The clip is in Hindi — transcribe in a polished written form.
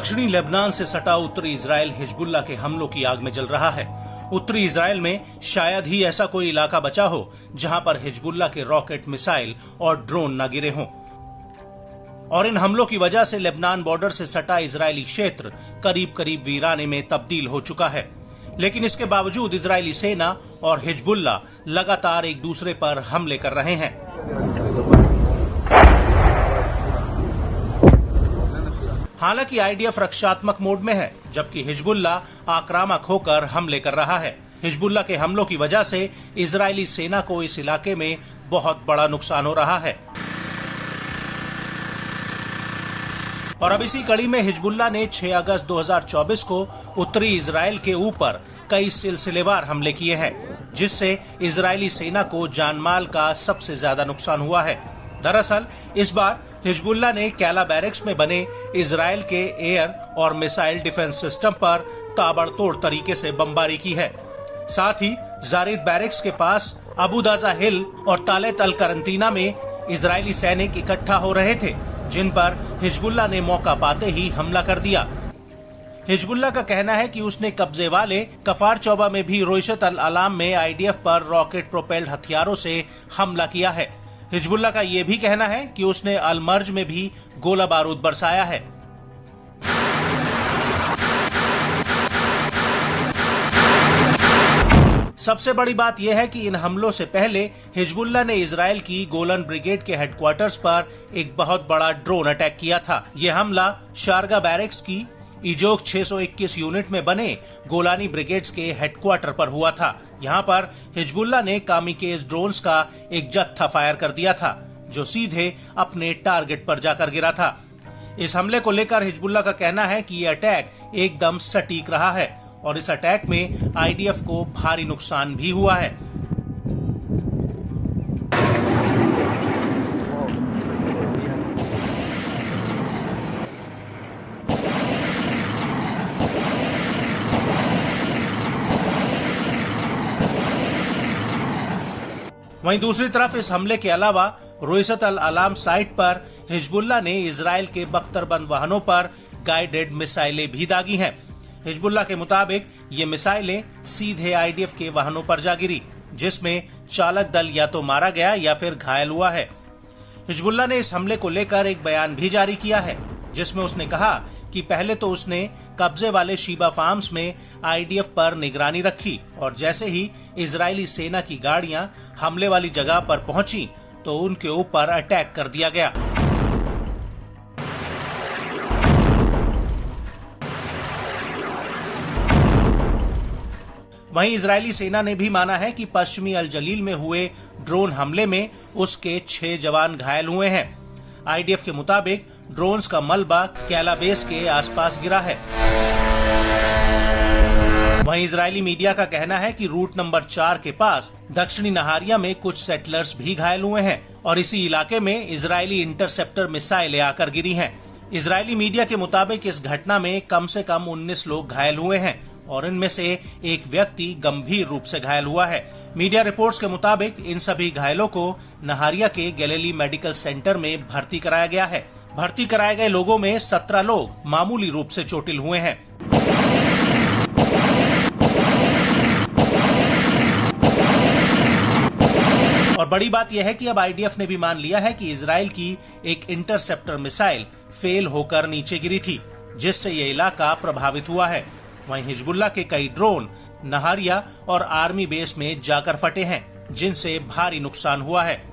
दक्षिणी लेबनान से सटा उत्तरी इजराइल हिजबुल्लाह के हमलों की आग में जल रहा है। उत्तरी इजराइल में शायद ही ऐसा कोई इलाका बचा हो जहां पर हिजबुल्लाह के रॉकेट, मिसाइल और ड्रोन न गिरे हों। और इन हमलों की वजह से लेबनान बॉर्डर से सटा इजरायली क्षेत्र करीब करीब वीराने में तब्दील हो चुका है। लेकिन इसके बावजूद इजरायली सेना और हिजबुल्लाह लगातार एक दूसरे पर हमले कर रहे हैं। हालांकि आईडीएफ रक्षात्मक मोड में है, जबकि हिजबुल्लाह आक्रामक होकर हमले कर रहा है। हिजबुल्लाह के हमलों की वजह से इजरायली सेना को इस इलाके में बहुत बड़ा नुकसान हो रहा है। और अब इसी कड़ी में हिजबुल्लाह ने 6 अगस्त 2024 को उत्तरी इजराइल के ऊपर कई सिलसिलेवार हमले किए हैं, जिससे इजरायली सेना को जानमाल का सबसे ज्यादा नुकसान हुआ है। दरअसल इस बार हिजबुल्लाह ने कैला बैरक्स में बने इजराइल के एयर और मिसाइल डिफेंस सिस्टम पर ताबड़तोड़ तरीके से बमबारी की है। साथ ही जारिद बैरक्स के पास अबू दाजा हिल और तालेत अल करंतीना में इजरायली सैनिक इकट्ठा हो रहे थे, जिन पर हिजबुल्लाह ने मौका पाते ही हमला कर दिया। हिजबुल्लाह का कहना है कि उसने कब्जे वाले कफार चौबा में भी रोइशत अल अलाम में आईडीएफ पर रॉकेट प्रोपेल्ड हथियारों से हमला किया है। हिजबुल्लाह का यह भी कहना है कि उसने अलमर्ज में भी गोला बारूद बरसाया है। सबसे बड़ी बात यह है कि इन हमलों से पहले हिजबुल्लाह ने इजराइल की गोलन ब्रिगेड के हेडक्वार्टर्स पर एक बहुत बड़ा ड्रोन अटैक किया था। यह हमला शारगा बैरक्स की इजोक 621 यूनिट में बने गोलानी ब्रिगेड्स के हेडक्वार्टर पर हुआ था। यहाँ पर हिजबुल्लाह ने कामिकेज ड्रोन्स का एक जत्था फायर कर दिया था, जो सीधे अपने टारगेट पर जाकर गिरा था। इस हमले को लेकर हिजबुल्लाह का कहना है कि यह अटैक एकदम सटीक रहा है और इस अटैक में आईडीएफ को भारी नुकसान भी हुआ है। वहीं दूसरी तरफ इस हमले के अलावा रोइशत अल अलाम साइट पर हिजबुल्लाह ने इजराइल के बख्तरबंद वाहनों पर गाइडेड मिसाइलें भी दागी हैं। हिजबुल्लाह के मुताबिक ये मिसाइलें सीधे आईडीएफ के वाहनों पर जा गिरी, जिसमें चालक दल या तो मारा गया या फिर घायल हुआ है। हिजबुल्लाह ने इस हमले को लेकर एक बयान भी जारी किया है, जिसमें उसने कहा कि पहले तो उसने कब्जे वाले शीबा फार्म्स में आईडीएफ पर निगरानी रखी और जैसे ही इजरायली सेना की गाड़ियां हमले वाली जगह पर पहुंची तो उनके ऊपर अटैक कर दिया गया। वहीं इजरायली सेना ने भी माना है कि पश्चिमी अल जलील में हुए ड्रोन हमले में उसके 6 जवान घायल हुए हैं। आईडीएफ के मुताबिक ड्रोन्स का मलबा कैला बेस के आसपास गिरा है। वहीं इजरायली मीडिया का कहना है कि रूट नंबर 4 के पास दक्षिणी नहारिया में कुछ सेटलर्स भी घायल हुए हैं और इसी इलाके में इजरायली इंटरसेप्टर मिसाइलें आकर गिरी हैं। इजरायली मीडिया के मुताबिक इस घटना में कम से कम 19 लोग घायल हुए हैं और इनमें से एक व्यक्ति गंभीर रूप से घायल हुआ है। मीडिया रिपोर्ट्स के मुताबिक इन सभी घायलों को नहारिया के गैलीली मेडिकल सेंटर में भर्ती कराया गया है। भर्ती कराए गए लोगों में 17 लोग मामूली रूप से चोटिल हुए हैं। और बड़ी बात यह है कि अब आईडीएफ ने भी मान लिया है कि इजराइल की एक इंटरसेप्टर मिसाइल फेल होकर नीचे गिरी थी, जिससे यह इलाका प्रभावित हुआ है। वहीं हिजबुल्लाह के कई ड्रोन नहारिया और आर्मी बेस में जाकर फटे हैं, जिनसे भारी नुकसान हुआ है।